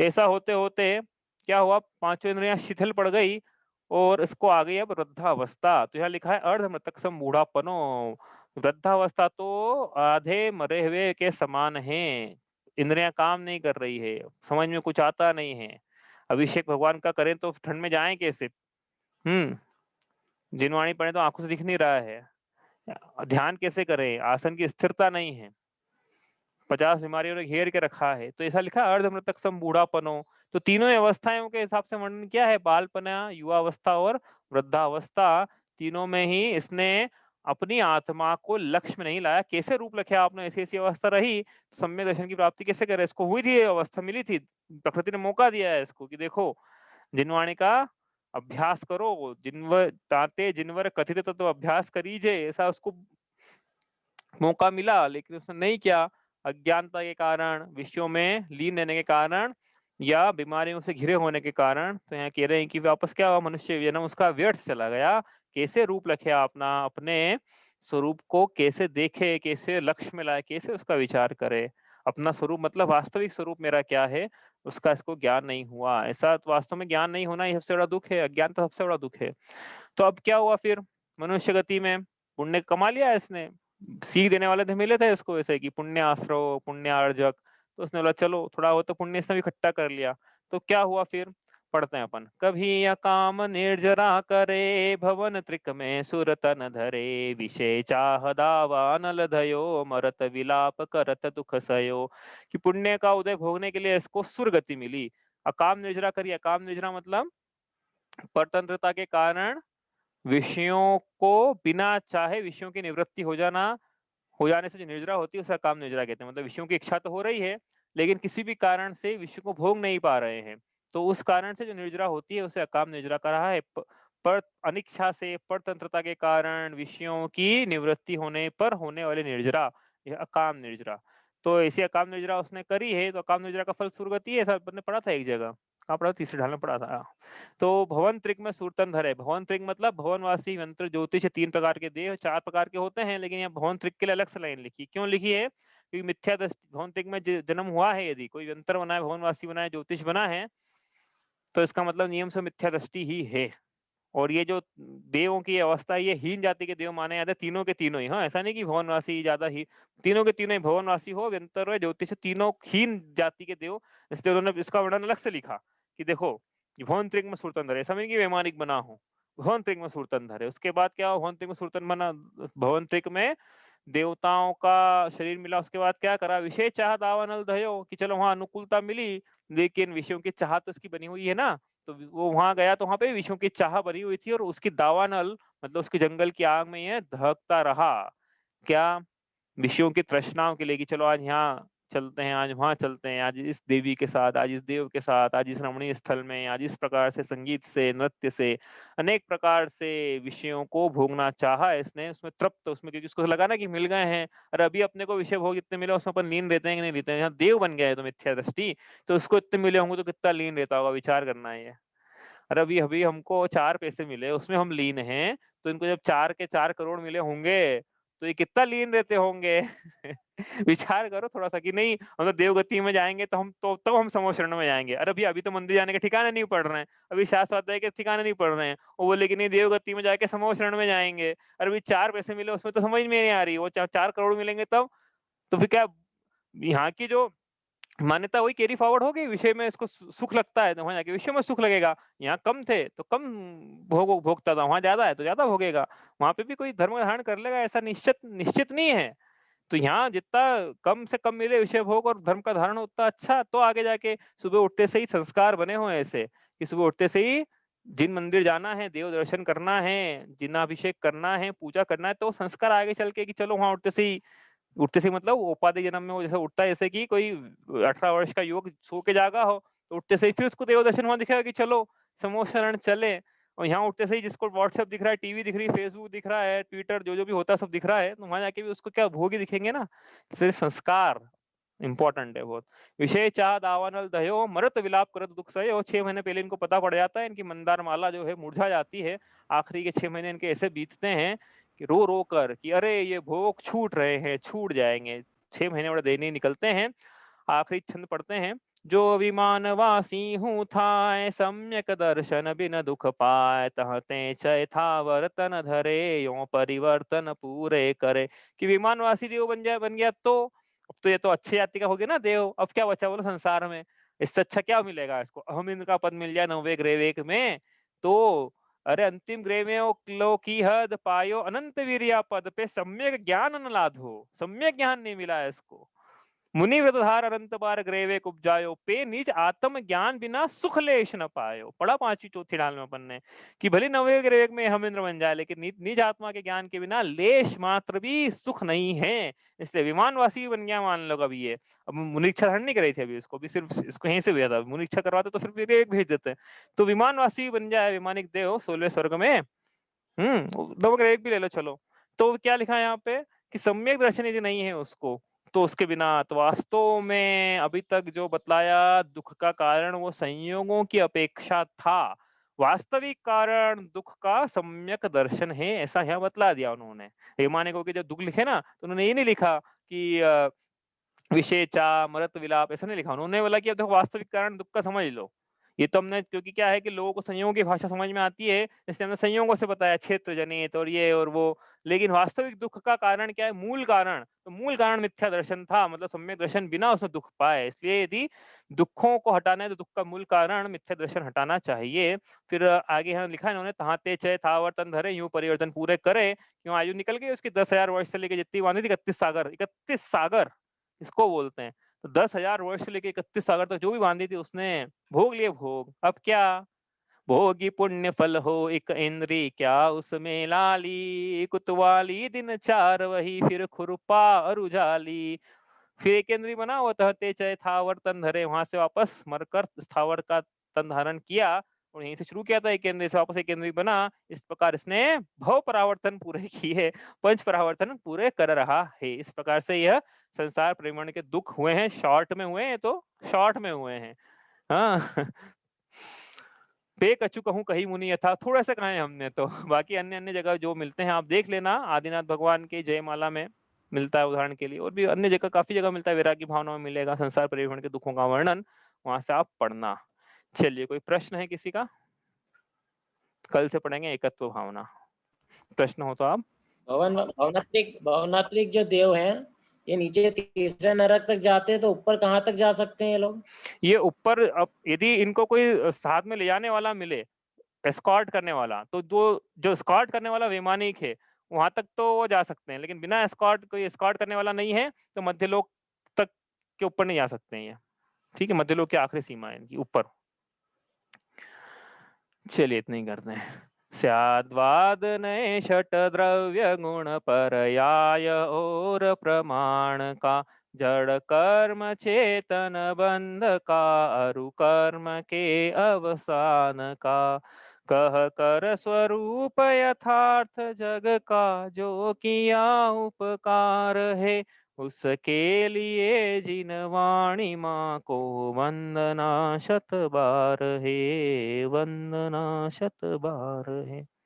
ऐसा होते होते क्या हुआ, पांचों इंद्रियां शिथिल पड़ गई और इसको आ गई अब वृद्धावस्था। तो यहाँ लिखा है अर्धमृतक सम बूढ़ापनो। वृद्धावस्था तो आधे मरे हुए के समान है। इंद्रियां काम नहीं कर रही है, समझ में कुछ आता नहीं है। अभिषेक भगवान का करें तो ठंड में जाएं कैसे, जिनवाणी पढ़े तो आंखों से दिख नहीं रहा है, ध्यान कैसे करें, आसन की स्थिरता नहीं है, 50 बीमारियों ने घेर के रखा है। तो ऐसा लिखा अर्धमृतक सम बूढ़ापनो। तो तीनों अवस्थाओं के हिसाब से वर्णन क्या है, बालपना, युवावस्था और वृद्धावस्था, तीनों में ही इसने अपनी आत्मा को लक्ष्य में नहीं लाया। कैसे रूप रखे आपने, ऐसी ऐसी अवस्था रही तो सम्यक दर्शन की प्राप्ति कैसे करे, इसको हुई थी, अवस्था मिली थी, प्रकृति ने मौका दिया है इसको कि देखो जिनवाणी का अभ्यास करो, जिनवर ताते जिनवर कथित तत्व अभ्यास करीजे, ऐसा उसको मौका मिला, लेकिन उसने नहीं किया। अज्ञानता के कारण, विषयों में लीन रहने के कारण, या बीमारियों से घिरे होने के कारण। तो यहाँ कह रहे हैं कि वापस क्या हुआ, मनुष्य जन्म उसका व्यर्थ चला गया। कैसे रूप रखे अपना, अपने स्वरूप को कैसे देखे, कैसे लक्ष्य में लाए, कैसे उसका विचार करे। अपना स्वरूप मतलब वास्तविक स्वरूप मेरा क्या है, उसका इसको ज्ञान नहीं हुआ। ऐसा तो वास्तव में ज्ञान नहीं होना ही सबसे बड़ा दुख है, अज्ञानता सबसे बड़ा दुख है। तो अब क्या हुआ फिर, मनुष्य गति में पुण्य कमा लिया इसने, सीख देने वाले थे मिले थे इसको ऐसे कि पुण्य आश्रव पुण्य अर्जक। तो उसने बोला चलो थोड़ा हो तो पुण्य इसने भी इकट्ठा कर लिया। तो क्या हुआ फिर, पढ़ते हैं अपन। कभी अकाम निर्जरा करे, भवन त्रिक में सुरतन धरे, विषय चाह दावा नल धयो, मरत विलाप करत दुख सयो। कि पुण्य का उदय भोगने के लिए इसको सुरगति मिली। अकाम निर्जरा करी, अकाम निर्जरा मतलब परतंत्रता के कारण विषयों को बिना चाहे विषयों की निवृत्ति हो जाने से जो निर्जरा होती है उसे अकाम निर्जरा कहते हैं। मतलब विषयों की इच्छा तो हो रही है, लेकिन किसी भी कारण से विषय को भोग नहीं पा रहे हैं, तो उस कारण से जो निर्जरा होती है उसे अकाम निर्जरा कहा है। पर अनिच्छा से परतंत्रता के कारण विषयों की निवृत्ति होने पर होने वाली निर्जरा, यह अकाम निर्जरा। तो ऐसी अकाम निर्जरा उसने करी है, तो अकाम निर्जरा का फल सुरगति है। ऐसा आपने पढ़ा था एक जगह, कहाँ पढ़ा, तीसरे ढाल में पढ़ा था। तो भवन त्रिक में सुरतन धरे, भवन त्रिक मतलब भवनवासी, मंत्र, ज्योतिष, 3 प्रकार के देव, 4 प्रकार के होते हैं, लेकिन यहाँ भवन त्रिक के लिए अलग से लाइन लिखी। क्यों लिखी है? क्योंकि मिथ्या दृष्टि, भवन त्रिक में जन्म हुआ है, यदि कोई यंत्र बना है, भवनवासी बना है, ज्योतिष बना है, तो इसका मतलब नियम से मिथ्या दृष्टि ही है। और ये जो देवों की अवस्था, ये हीन जाति के देव माने जाते, तीनों के तीनों ही। हाँ, ऐसा नहीं कि भवनवासी ज्यादा ही, तीनों के तीनों ही, भवनवासी हो, व्यंतर हो, ज्योतिष, तीनों हीन जाति के देव। इसलिए उन्होंने इसका वर्णन अलग से लिखा कि देखो, भवन त्रिक में सुरतन धरे, ऐसा नहीं कि वैमानिक बना हो, भवन त्रिक में सुरतन धरे। उसके बाद क्या हो, भवन त्रिक में सुरतन बना, भवन त्रिक में देवताओं का शरीर मिला। उसके बाद क्या करा, विषय चाह दावानल दयो, कि चलो वहां अनुकूलता मिली, लेकिन विषयों की चाह तो उसकी बनी हुई है ना, तो वो वहां गया तो वहां पे विषयों की चाह बनी हुई थी, और उसकी दावानल मतलब उसकी जंगल की आग में ये दहकता रहा। क्या? विषयों की तृष्णाओं के लिए, कि चलो आज यहाँ चलते हैं, आज वहां चलते हैं, आज इस देवी के साथ, आज इस देव के साथ, आज इस रमणीय स्थल में, आज इस प्रकार से संगीत से, नृत्य से, अनेक प्रकार से विषयों को भोगना चाहा इसने, उसमें तृप्त, उसमें, क्योंकि उसको लगा ना कि मिल गए हैं। और अभी अपने को विषय भोग इतने मिले, उसमें अपन लीन रहते हैं कि नहीं रहते हैं? यहाँ देव बन गया है तो मिथ्या दृष्टि, तो उसको इतने मिले होंगे तो कितना लीन रहता होगा, विचार करना है ये। अरे अभी अभी हमको 4 पैसे मिले, उसमें हम लीन हैं, तो इनको जब 4 के 4 करोड़ मिले होंगे, तो ये कितना लीन रहते होंगे। विचार करो थोड़ा सा कि नहीं, हम तो देवगति में जाएंगे तो हम तो हम समूह शरण में जाएंगे। अरे अभी अभी तो मंदिर जाने के ठिकाने नहीं पड़ रहे हैं, अभी शास्त्र है के ठिकाने नहीं पड़ रहे हैं, वो बोले कि नहीं देवगति में जाके समूह शरण में जाएंगे। अरे अभी 4 पैसे मिले, उसमें तो समझ में नहीं आ रही, वो 4 करोड़ मिलेंगे तब, तो फिर क्या यहाँ की जो मान्यता वही कैरी फॉरवर्ड हो गई, विषय में इसको सुख लगता है तो वहां जाके विषय में सुख लगेगा। यहाँ कम थे तो कम भोगता था, वहां ज्यादा है तो ज्यादा भोगेगा। वहां पे भी कोई धर्म धारण कर लेगा ऐसा निश्चित निश्चित नहीं है। तो यहाँ जितना कम से कम मिले विषय भोग और धर्म का धारण उतना अच्छा, तो आगे जाके सुबह उठते से ही संस्कार बने हुए ऐसे कि सुबह उठते से ही जिन मंदिर जाना है, देव दर्शन करना है, जिनाभिषेक करना है, पूजा करना है, तो संस्कार आगे चल के कि चलो वहां उठते से मतलब उपाधि जन्म में वो जैसा उठता है, जैसे कि कोई 18 वर्ष का युवक सो के जागा हो, तो उठते से ही फिर उसको देव दर्शन वहां दिखेगा कि चलो समूह शरण चले। और यहाँ उठते से ही जिसको व्हाट्सएप दिख रहा है, टीवी दिख रही है, फेसबुक दिख रहा है, ट्विटर जो जो भी होता है सब दिख रहा है, तो वहां जाके भी उसको क्या भोग ही दिखेंगे ना। इसलिए संस्कार इंपॉर्टेंट है बहुत। विषय चाह दावानल दयो, मरत विलाप करत दुख सयो। 6 महीने पहले इनको पता पड़ जाता है, इनकी मंदार माला जो है मुरझा जाती है। आखिरी के 6 महीने इनके ऐसे बीतते हैं कि रो रो कर कि अरे ये भोग छूट रहे हैं, छूट जाएंगे। 6 महीने बड़े दैनीय निकलते हैं। आखिरी छंद पढ़ते हैं, जो विमानवासी हूँ थाय, सम्यक दर्शन बिन दुख पाए, तहते चय था वर्तन धरे, यो परिवर्तन पूरे करे। कि विमानवासी देव बन गया तो अब तो ये तो अच्छी जाति का हो गया ना देव, अब क्या बचा बोलो संसार में, इससे अच्छा क्या मिलेगा इसको? हम इनका पद मिल जाए 9वें ग्रेवेक में तो। अरे अंतिम ग्रेवेयो की हद पायो, अनंत वीरिया पद पे सम्यक ज्ञान न लाधो, सम्यक ज्ञान नहीं मिला है इसको। मुनि व्रतधार अनंत बार ग्रेवे उपजायो, पे निज आत्म ज्ञान बिना सुख लेश न पायो। पढ़ा 5वीं चौथी डाल में अपन ने कि भले नवे ग्रेवेक में हम इंद्र बन जाए, लेकिन निज आत्मा के ज्ञान के बिना लेश मात्र भी सुख नहीं है। इसलिए विमानवासी भी बन गया मान लो कभी ये। अब मुनिक्षा हरण नहीं करी थी अभी, इसको भी सिर्फ इसको यहीं से भेजा था, मुनिक्षा करवाते तो फिर विवेक भेज देते। तो विमानवासी भी बन जाए, विमानिक देव 16वें स्वर्ग में। नवग्रह भी ले लो चलो। तो क्या लिखा है यहाँ पे कि सम्यक दर्शन यदि नहीं है उसको, तो उसके बिना, तो वास्तव में अभी तक जो बतलाया दुख का कारण वो संयोगों की अपेक्षा था, वास्तविक कारण दुख का सम्यक दर्शन है, ऐसा यहाँ बतला दिया उन्होंने। वैमानिकों के जब दुख लिखे ना, तो उन्होंने ये नहीं लिखा कि विषय चा मरत विलाप, ऐसा नहीं लिखा उन्होंने, बोला कि अब देखो वास्तविक कारण दुख का समझ लो। ये तो हमने, क्योंकि क्या है कि लोगों को संयोगों की भाषा समझ में आती है, इसलिए हमने संयोगों से बताया, क्षेत्र जनित और ये और वो। लेकिन वास्तविक दुःख का कारण क्या है? मूल कारण, तो मूल कारण मिथ्या दर्शन था, मतलब सम्यक दर्शन बिना उसमें दुःख पाए। इसलिए यदि दुःखों को हटाना है तो दुःख का मूल कारण मिथ्या दर्शन हटाना चाहिए। फिर आगे यहाँ लिखा है इन्होंने, "तहाँ ते चय था वर्तन धरे, यूँ परिवर्तन पूरे करे।" क्यों आयु निकल गई उसकी 10,000 वर्ष से लेके जितनी बाँधी थी, 31 सागर, 31 सागर इसको बोलते हैं। तो 10,000 वर्ष से लेके 31 सागर तक जो भी बाँधी थी उसने भोग लिए भोग। अब क्या? भोगी पुण्य फल हो एक इंद्री, क्या उसमें लाली, कुतवाली दिन 4 वही फिर खुरपा और उजाली। फिर एक इंद्री बना, वो तहते चय थावर तन धरे, वहां से वापस मरकर स्थावर का तन धारण किया और यहीं से शुरू किया था, एक इंद्री से वापस एक इंद्री बना। इस प्रकार इसने भव परावर्तन पूरे किए, पंच परावर्तन पूरे कर रहा है। इस प्रकार से यह संसार परिवर्ण के दुख हुए हैं, शॉर्ट में हुए हैं, तो शॉर्ट में हुए हैं। हाँ। पे कछु कहूँ कही मुनि यथा, थोड़ा सा कहा है हमने तो। बाकी अन्य अन्य जगह जो मिलते हैं आप देख लेना, आदिनाथ भगवान के जयमाला में मिलता है उदाहरण के लिए, और भी अन्य जगह काफी जगह मिलता है, वैराग्य भावना में मिलेगा संसार परिवहन के दुखों का वर्णन, वहां से आप पढ़ना। चलिए, कोई प्रश्न है किसी का? कल से पढ़ेंगे एकत्व भावना। प्रश्न हो तो आप। भवनात्मिक भवनात्मिक जो देव हैं, ये नीचे तीसरे नरक तक जाते हैं, तो ऊपर कहाँ तक जा सकते हैं ये लोग? ये ऊपर, अब यदि इनको कोई साथ में ले जाने वाला मिले, एस्कॉर्ट करने वाला, तो जो जो एस्कॉर्ट करने वाला वैमानिक है, वहां तक तो वो जा सकते हैं, लेकिन बिना एस्कॉर्ट, कोई एस्कॉर्ट करने वाला नहीं है, तो मध्यलोक तक के ऊपर नहीं जा सकते हैं ये। ठीक है, मध्यलोक की आखिरी सीमा है इनकी ऊपर। चलिए, इतना ही करते हैं। स्याद्वाद नए षट द्रव्य गुण परयाय और प्रमाण का, जड़ कर्म चेतन बंध का, अरु कर्म के अवसान का, कह कर स्वरूप यथार्थ जग का, जो किया उपकार है, उसके लिए जिन वाणी माँ को वंदना शत बार है, वंदना शत बार है।